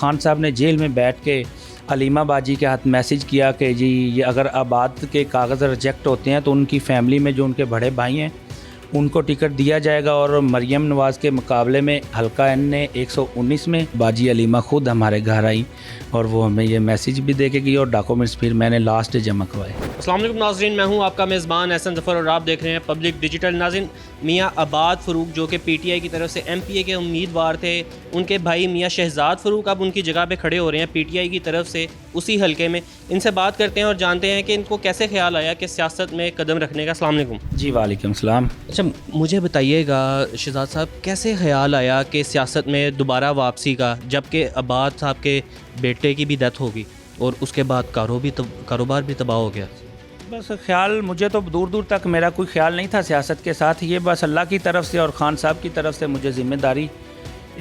खान साहब ने जेल में बैठ के अलीमा बाजी के हाथ मैसेज किया कि जी ये अगर आबाद के कागज़ रिजेक्ट होते हैं तो उनकी फ़ैमिली में जो उनके बड़े भाई हैं उनको टिकट दिया जाएगा। और मरियम नवाज़ के मुकाबले में हल्का एन ने 119 में बाजी अलीमा खुद हमारे घर आई और वो हमें ये मैसेज भी दे के गई और डॉक्यूमेंट्स फिर मैंने लास्ट जमा करवाए। अस्सलाम वालेकुम नाज़रीन, मैं हूं आपका मेज़बान एहसन ज़फ़र और आप देख रहे हैं पब्लिक डिजिटल। नाज़रीन, मियाँ आबाद फ़रूक जो कि पीटीआई की तरफ से एमपीए के उम्मीदवार थे, उनके भाई मियाँ शहजाद फ़रूक अब उनकी जगह पे खड़े हो रहे हैं पीटीआई की तरफ से उसी हलके में। इनसे बात करते हैं और जानते हैं कि इनको कैसे ख्याल आया कि सियासत में कदम रखने का। अस्सलाम वालेकुम। जी वालेकुम सलाम। अच्छा, मुझे बताइएगा शहजाद साहब, कैसे ख्याल आया कि सियासत में दोबारा वापसी का, जबकि आबाद साहब के बेटे की भी डेथ होगी और उसके बाद कारोबार भी तबाह हो गया? बस ख्याल मुझे तो दूर दूर तक मेरा कोई ख्याल नहीं था सियासत के साथ। ये बस अल्लाह की तरफ से और ख़ान साहब की तरफ से मुझे ज़िम्मेदारी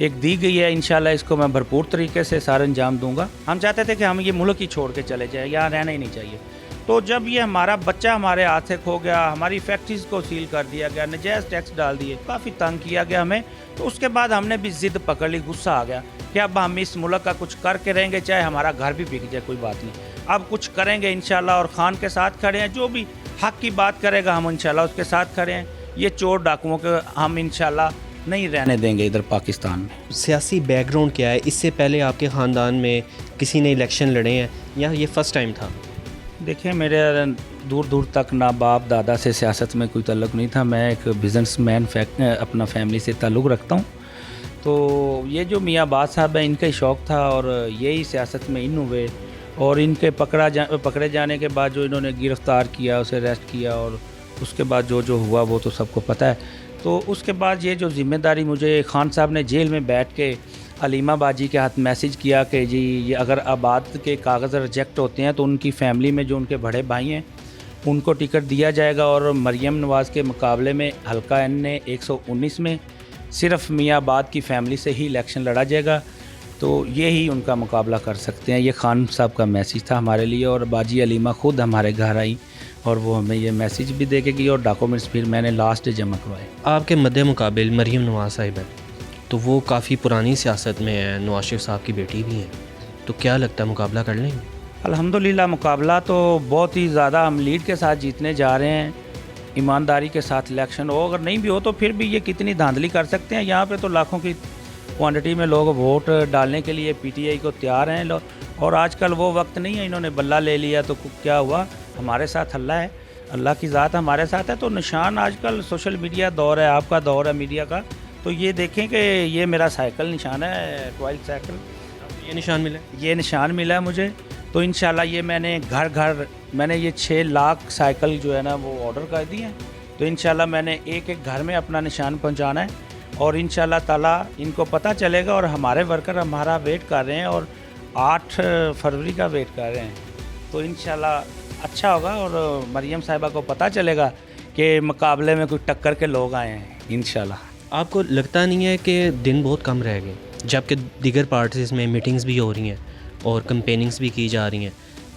एक दी गई है। इंशाल्लाह इसको मैं भरपूर तरीके से सारा अंजाम दूंगा। हम चाहते थे कि हम ये मुल्क ही छोड़ के चले जाएँ, यहाँ रहना ही नहीं चाहिए। तो जब ये हमारा बच्चा हमारे हाथ से खो गया, हमारी फैक्ट्रीज़ को सील कर दिया गया, नजायज़ टैक्स डाल दिए, काफ़ी तंग किया गया हमें, तो उसके बाद हमने भी ज़िद पकड़ ली, गुस्सा आ गया कि अब हम इस मुल्क का कुछ करके रहेंगे, चाहे हमारा घर भी बिक जाए कोई बात नहीं, अब कुछ करेंगे इंशाल्लाह। और ख़ान के साथ खड़े हैं, जो भी हक़ की बात करेगा हम इंशाल्लाह उसके साथ खड़े हैं। ये चोर डाकुओं के हम इंशाल्लाह नहीं रहने देंगे इधर पाकिस्तान में। सियासी बैकग्राउंड क्या है? इससे पहले आपके ख़ानदान में किसी ने इलेक्शन लड़े हैं या ये फ़र्स्ट टाइम था? देखिए, मेरे दूर दूर तक ना बाप दादा से सियासत में कोई ताल्लुक़ नहीं था। मैं एक बिज़नेसमैन अपना फैमिली से ताल्लुक़ रखता हूँ। तो ये जो मियाँ आबाद साहब है, इनका ही शौक़ था और यही सियासत में इन हुए। और इनके पकड़े जाने के बाद जो इन्होंने गिरफ़्तार किया, उसे अरेस्ट किया और उसके बाद जो जो हुआ वो तो सबको पता है। तो उसके बाद ये जो ज़िम्मेदारी मुझे ख़ान साहब ने जेल में बैठ के अलीमा बाजी के हाथ मैसेज किया कि जी ये अगर आबाद के कागज़ रिजेक्ट होते हैं तो उनकी फ़ैमिली में जो उनके बड़े भाई हैं उनको टिकट दिया जाएगा। और मरियम नवाज़ के मुकाबले में हल्का एन ने 119 में सिर्फ मियाँ आबाद की फ़ैमिली से ही इलेक्शन लड़ा जाएगा, तो ये ही उनका मुकाबला कर सकते हैं। ये ख़ान साहब का मैसेज था हमारे लिए और बाजी अलीमा खुद हमारे घर आई और वो हमें ये मैसेज भी दे के गई और डॉक्यूमेंट्स फिर मैंने लास्ट जमा करवाए। आपके मद्दे मुकाबिल मरियम नवाज़ साहिब है, तो वो काफ़ी पुरानी सियासत में है, नवाज शरीफ साहब की बेटी भी हैं, तो क्या लगता है मुकाबला कर लेंगे? अल्हम्दुलिल्लाह मुकाबला तो बहुत ही ज़्यादा हम लीड के साथ जीतने जा रहे हैं। ईमानदारी के साथ इलेक्शन हो, अगर नहीं भी हो तो फिर भी ये कितनी धांधली कर सकते हैं। यहाँ पे तो लाखों की क्वांटिटी में लोग वोट डालने के लिए पीटीआई को तैयार हैं और आजकल वो वक्त नहीं है। इन्होंने बल्ला ले लिया तो क्या हुआ, हमारे साथ अल्लाह है, अल्लाह की ज़ात हमारे साथ है। तो निशान आजकल सोशल मीडिया दौर है, आपका दौर है मीडिया का, तो ये देखें कि ये मेरा साइकिल निशान है, टॉयल साइकिल, ये निशान मिला, ये निशान मिला है मुझे। तो इंशाल्लाह ये मैंने मैंने ये 6 लाख साइकिल जो है ना वो ऑर्डर कर दी हैं। तो इंशाल्लाह मैंने एक एक घर में अपना निशान पहुंचाना है और इंशाल्लाह ताला इनको पता चलेगा और हमारे वर्कर हमारा वेट कर रहे हैं और 8 फरवरी का वेट कर रहे हैं। तो इंशाल्लाह अच्छा होगा और मरियम साहिबा को पता चलेगा कि मुकाबले में कोई टक्कर के लोग आए हैं इंशाल्लाह। आपको लगता नहीं है कि दिन बहुत कम रह गए, जबकि दीगर पार्टीज़ में मीटिंग्स भी हो रही हैं और कैंपेनिंग्स भी की जा रही हैं,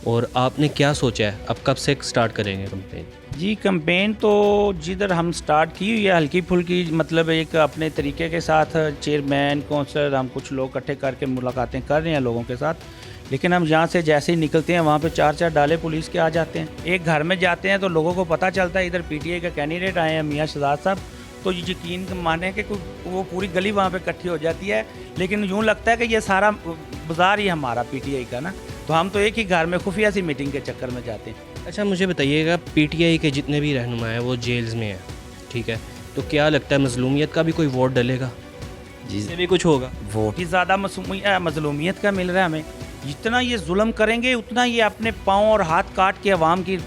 और आपने क्या सोचा है, अब कब से स्टार्ट करेंगे कैंपेन? जी कैंपेन तो जिधर हम स्टार्ट की हुई है हल्की फुल्की, मतलब एक अपने तरीके के साथ चेयरमैन कौंसलर हम कुछ लोग इकट्ठे करके मुलाकातें कर रहे हैं लोगों के साथ। लेकिन हम यहाँ से जैसे ही निकलते हैं वहाँ पे 4-4 डाले पुलिस के आ जाते हैं। एक घर में जाते हैं तो लोगों को पता चलता है इधर पीटीआई का कैंडिडेट आए हैं मियाँ शहजाद साहब, तो यकीन माने कि वो पूरी गली वहाँ पे इकट्ठी हो जाती है। लेकिन यूँ लगता है कि ये सारा बाज़ार ही हमारा पीटीआई का ना, तो हम तो एक ही घर में खुफिया सी मीटिंग के चक्कर में जाते हैं। अच्छा, मुझे बताइएगा, पीटीआई के जितने भी रहनुमा हैं वो जेल्स में हैं, ठीक है, तो क्या लगता है मज़लूमियत का भी कोई वोट डलेगा? जिससे भी कुछ होगा, वोट ही ज़्यादा मज़लूमियत का मिल रहा है हमें। जितना ये जुल्म करेंगे उतना ये अपने पाँव और हाथ काट के अवाम की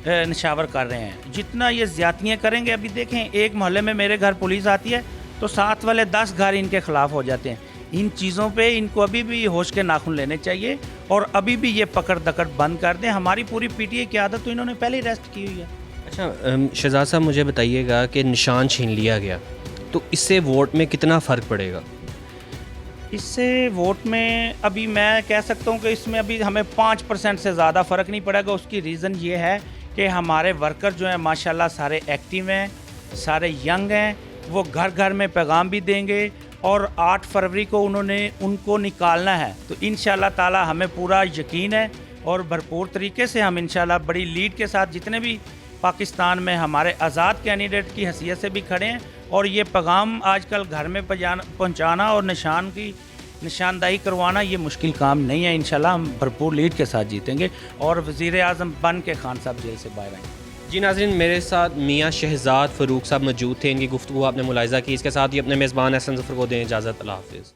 निशावर कर रहे हैं। जितना ये ज़्यादतियाँ करेंगे, अभी देखें एक मोहल्ले में मेरे घर पुलिस आती है तो साथ वाले 10 घर इनके ख़िलाफ़ हो जाते हैं। इन चीज़ों पे इनको अभी भी होश के नाखून लेने चाहिए और अभी भी ये पकड़ दकड़ बंद कर दें। हमारी पूरी पीटीआई की आदत तो इन्होंने पहले ही रेस्ट की हुई है। अच्छा शहजाद साहब, मुझे बताइएगा कि निशान छीन लिया गया तो इससे वोट में कितना फ़र्क पड़ेगा? इससे वोट में अभी मैं कह सकता हूँ कि इसमें अभी हमें 5% से ज़्यादा फ़र्क नहीं पड़ेगा। उसकी रीज़न ये है कि हमारे वर्कर जो हैं माशाल्लाह सारे एक्टिव हैं, सारे यंग हैं, वो घर घर में पैगाम भी देंगे اور 8 फरवरी को उन्होंने उनको निकालना है। तो इंशाल्लाह ताला हमें पूरा यकीन है और भरपूर तरीके से हम इंशाल्लाह बड़ी लीड के साथ जितने भी पाकिस्तान में हमारे आज़ाद कैंडिडेट की हैसियत से भी खड़े हैं, और ये पैगाम आजकल घर में पहुंचाना और निशानदाही करवाना ये मुश्किल काम नहीं है। इंशाल्लाह हम भरपूर लीड के साथ जीतेंगे और वज़ीर आज़म बन के खान साहब जेल से बाहर आएंगे। जी नाज़रीन, मेरे साथ मियाँ शहजाद फ़रूक साहब मौजूद थे, इनकी गुफ्तगू आपने मुलाहिज़ा की। इसके साथ ही अपने मेज़बान एहसन ज़फ़र को दें इजाज़त। अल्लाह हाफ़िज़।